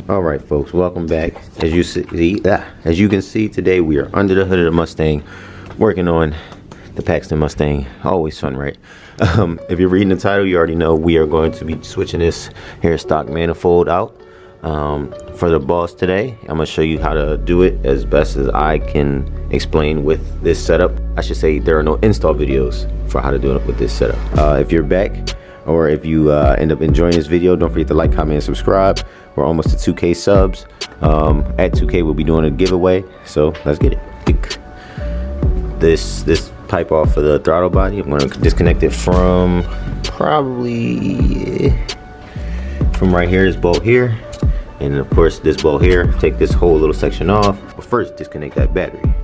All right, folks, welcome back. As you can see, today we are under the hood of the Mustang, working on the Paxton Mustang. Always fun, right? If you're reading the title, you already know we are going to be switching this here stock manifold out for the boss today. I'm gonna show you how to do it as best as I can explain with this setup. I should say there are no install videos for how to do it with this setup. If you're back, or if you end up enjoying this video, don't forget to like, comment, and subscribe. We're almost at 2K subs. At 2K, we'll be doing a giveaway. So let's get it. Pick this pipe off of the throttle body. I'm going to disconnect it from probably from right here, this bolt here, and of course this bolt here. Take this whole little section off. But first, disconnect that battery.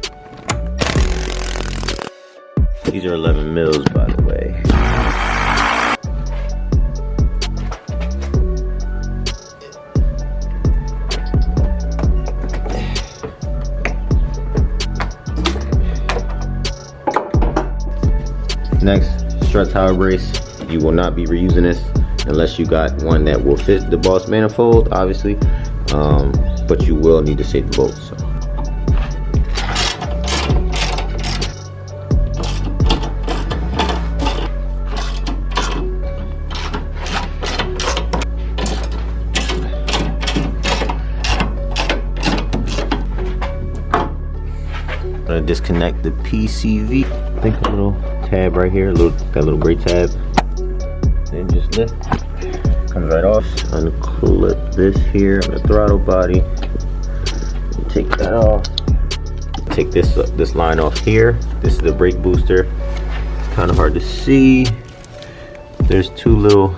These are 11 mils, by the way. Next, strut tower brace. You will not be reusing this unless you got one that will fit the boss manifold, obviously, but you will need to save the bolts. So. I'm gonna disconnect the PCV. I think a little tab right here, got a little gray tab, and just lift, comes right off. Unclip this here on the throttle body, take that off. Take this line off here. This is the brake booster. It's kind of hard to see. There's two little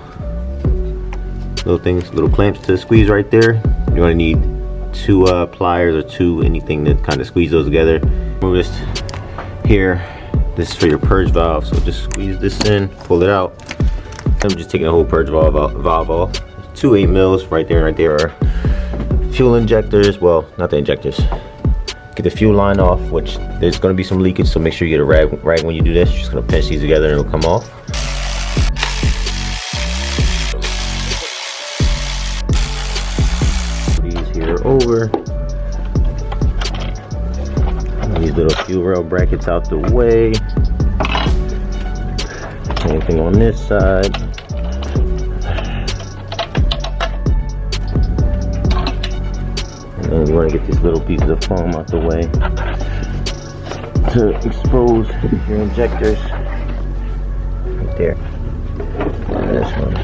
things, little clamps to squeeze right there. You're gonna need two pliers or anything to kind of squeeze those together. Move this here. This is for your purge valve, so just squeeze this in, pull it out. I'm just taking the whole purge valve off. Two 8 mils right there, are fuel injectors. Well, not the injectors. Get the fuel line off, which there's going to be some leakage, so make sure you get a rag when you do this. You're just going to pinch these together and it'll come off. These here over. These little fuel rail brackets out the way. Same thing on this side. And then you want to get these little pieces of foam out the way to expose your injectors. Right there. And this one.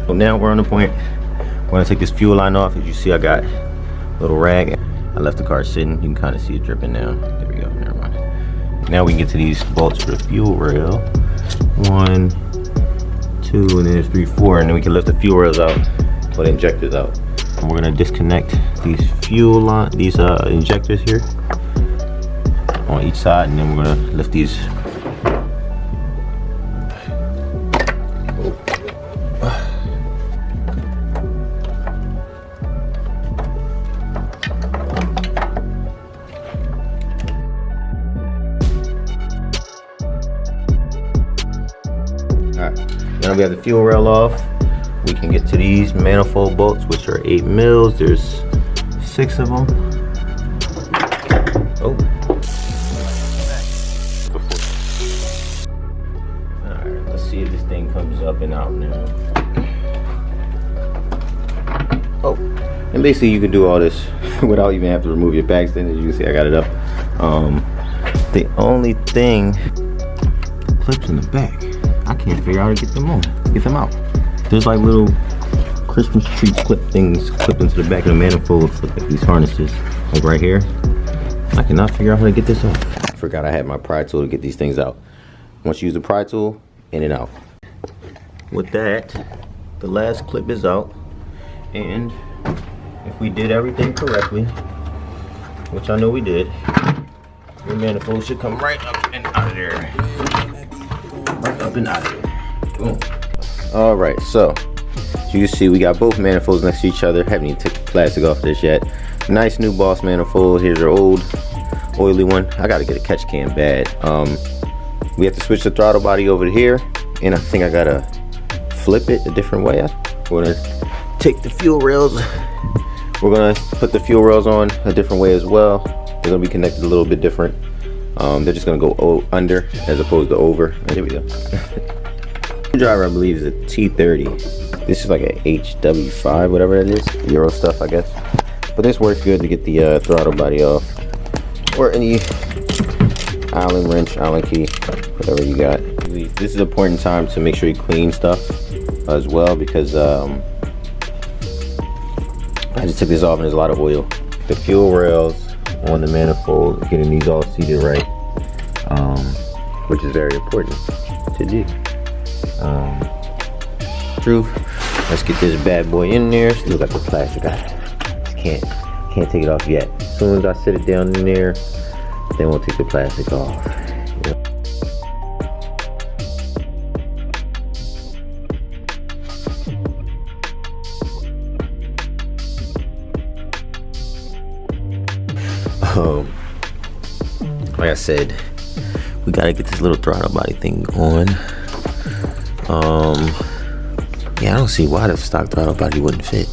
So now we're on the point. We're going to take this fuel line off. As you see, I got a little rag. I left the car sitting. You can kind of see it dripping now. There we go. Never mind. Now we can get to these bolts for the fuel rail. 1, 2, and then there's 3, 4, and then we can lift the fuel rails out, put the injectors out. And we're gonna disconnect these injectors here on each side, and then we're gonna lift these. Now we have the fuel rail off. We can get to these manifold bolts, which are 8 mils. There's 6 of them. Oh. Alright, let's see if this thing comes up and out now. Oh, and basically you can do all this without even having to remove your Paxton. As you can see, I got it up. The only thing, clips in the back. I can't figure out how to get them out. There's like little Christmas tree clip things clipped into the back of the manifold for like these harnesses, like right here. I cannot figure out how to get this off. I forgot I had my pry tool to get these things out. Once you use the pry tool, in and out. With that, the last clip is out, and if we did everything correctly, which I know we did, your manifold should come right up and out of there. Right up and out of there. Boom. All right, so as you can see, we got both manifolds next to each other. Haven't even taken the plastic off this yet. Nice new boss manifold. Here's our old oily one. I gotta get a catch can bad. We have to switch the throttle body over to here, and I think I gotta flip it a different way. I'm gonna take the fuel rails. We're gonna put the fuel rails on a different way as well. They're gonna be connected a little bit different. They're just gonna go under as opposed to over. There we go. Driver, I believe, is a T30. This is like a HW5, whatever it is. Euro stuff, I guess. But this works good to get the throttle body off, or any Allen wrench, Allen key, whatever you got. This is an important time to make sure you clean stuff as well, because I just took this off and there's a lot of oil. The fuel rails on the manifold, getting these all seated right, which is very important to do. Let's get this bad boy in there. Still got the plastic. I just can't take it off yet. As soon as I sit it down in there, then we'll take the plastic off. Like I said, we gotta get this little throttle body thing on. Yeah, I don't see why the stock throttle body wouldn't fit.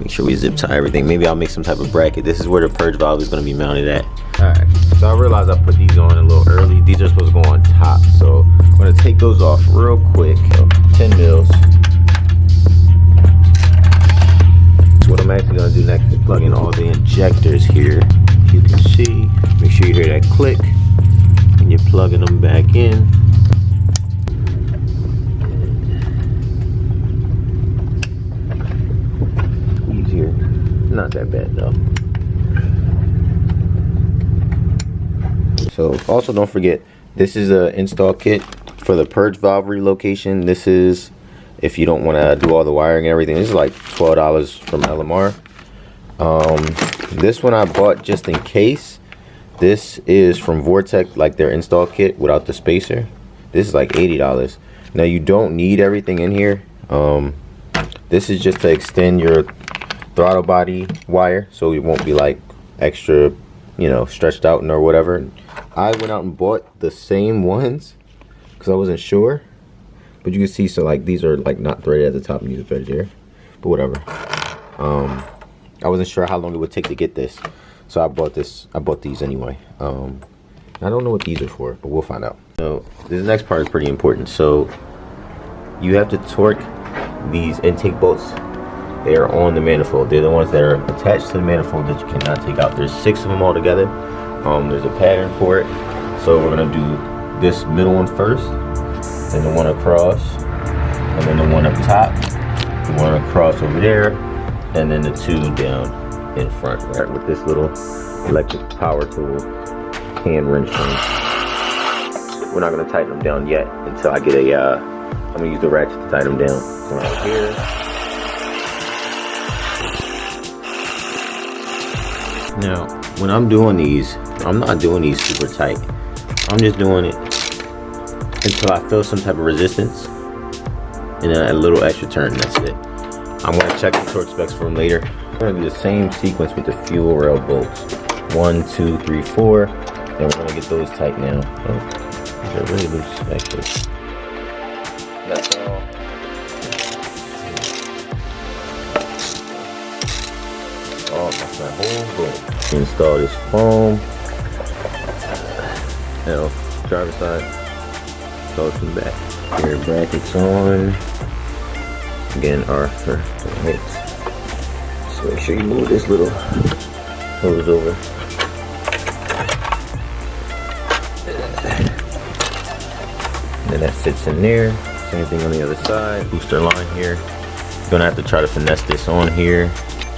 Make sure we zip tie everything. Maybe I'll make some type of bracket. This is where the purge valve is gonna be mounted at. Alright, so I realized I put these on a little early. These are supposed to go on top, so I'm gonna take those off real quick. 10 mils. What I'm actually gonna do next is plug in all the injectors here. You can see, make sure you hear that click when you're plugging them back in. Easier, not that bad though. So also don't forget, this is an install kit for the purge valve relocation. This is if you don't want to do all the wiring and everything. This is like $12 from LMR. This one I bought just in case. This is from Vortech, like their install kit without the spacer. This is like $80. Now you don't need everything in here. This is just to extend your throttle body wire, so it won't be like extra, you know, stretched out or whatever. I went out and bought the same ones because I wasn't sure. But you can see, so like these are like not threaded at the top and these are threaded here. But whatever. I wasn't sure how long it would take to get this, so I bought this. I bought these anyway. I don't know what these are for, but we'll find out. So this next part is pretty important. So you have to torque these intake bolts. They are on the manifold. They're the ones that are attached to the manifold that you cannot take out. There's 6 of them all together. There's a pattern for it. So we're gonna do this middle one first, then the one across, and then the one up top, the one across over there, and then the 2 down in front, right, with this little electric power tool hand wrench thing. We're not gonna tighten them down yet until I get a, I'm gonna use the ratchet to tighten them down. So right here. Now, when I'm doing these, I'm not doing these super tight. I'm just doing it until I feel some type of resistance, and then a little extra turn, that's it. I'm gonna check the torque specs for them later. I'm gonna do the same sequence with the fuel rail bolts. 1, 2, 3, 4. Then we're gonna get those tight now. Oh, these are really loose, actually. That's all. Oh, that's my whole boom. Install this foam. Now, driver's side. Goes from the back. Rear brackets on. Again, R for hits. So make sure you move this little hose over. Then that fits in there. Same thing on the other side. Booster line here. You're gonna have to try to finesse this on here.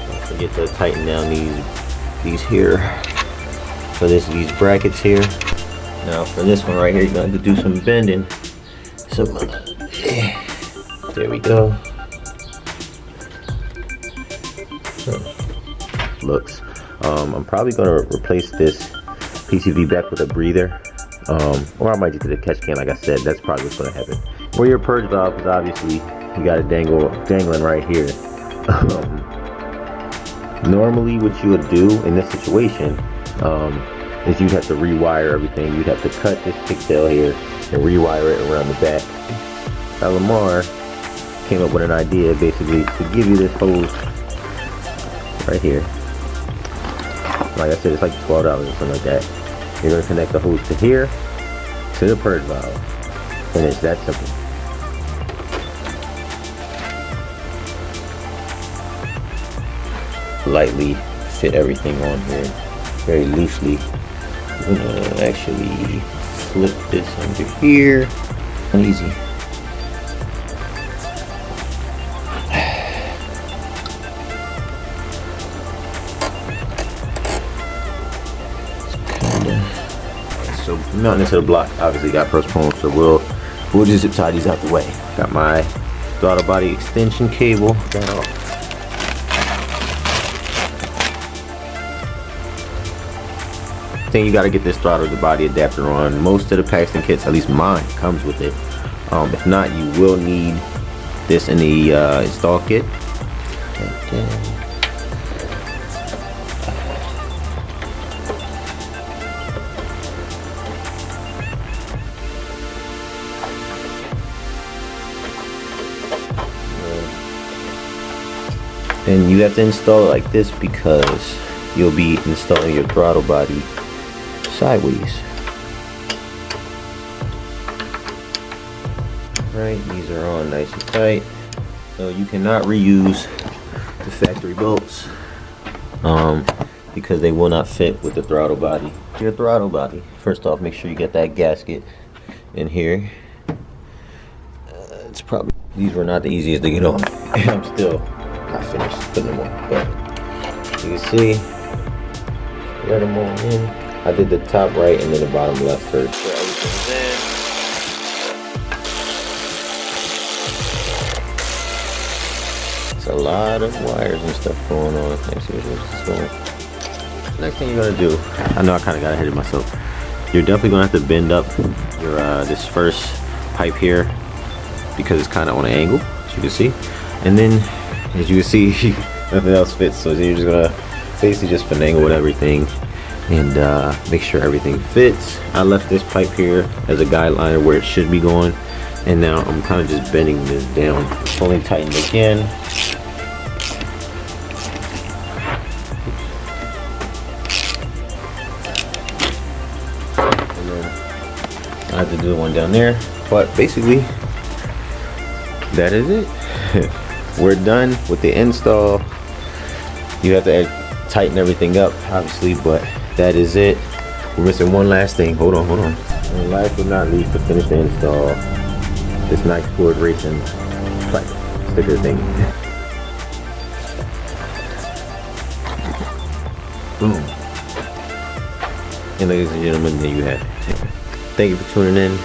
Don't forget to tighten down these here. For these brackets here. Now for this one right here, you're gonna have to do some bending. So there we go. Looks. I'm probably gonna replace this PCV back with a breather. Or I might just get a catch can, like I said. That's probably what's gonna happen. For your purge valve, because obviously you got it dangling right here. Normally what you would do in this situation is you'd have to rewire everything. You'd have to cut this pigtail here and rewire it around the back. LMR came up with an idea basically to give you this hose right here. Like I said, it's like $12 or something like that. You're going to connect the hose to here, to the purge valve, and it's that simple. Lightly fit everything on here, very loosely. I'm gonna actually flip this under here. Easy. So mounting into the block obviously got postponed, so we'll just zip tie these out the way. Got my throttle body extension cable. Got off. You got to get this throttle to body adapter on. Most of the Paxton kits, at least mine, comes with it. If not, you will need this in the install kit. And you have to install it like this because you'll be installing your throttle body sideways. Right, these are on nice and tight. So you cannot reuse the factory bolts because they will not fit with the throttle body. Your throttle body, first off, make sure you get that gasket in here. It's probably, these were not the easiest to get on, and I'm still not finished putting them on, but you can see, let them on in. I did the top right and then the bottom left first. So everything's in. It's a lot of wires and stuff going on. Next thing you're gonna do, I know I kind of got ahead of myself. You're definitely gonna have to bend up your this first pipe here because it's kind of on an angle, as you can see. And then, as you can see, nothing else fits. So then you're just gonna basically just finagle with everything and make sure everything fits. I left this pipe here as a guideline of where it should be going, and now I'm kind of just bending this down, pulling tightened again. And then I have to do the one down there, but basically that is it. We're done with the install. You have to tighten everything up obviously, but that is it. We're missing one last thing. Hold on. And last but not least, to finish the install, this nice Ford Racing sticker thing. Boom. And ladies and gentlemen, there you have it. Thank you for tuning in.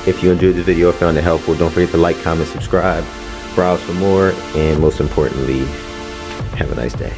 If you enjoyed this video or found it helpful, don't forget to like, comment, subscribe, browse for more, and most importantly, have a nice day.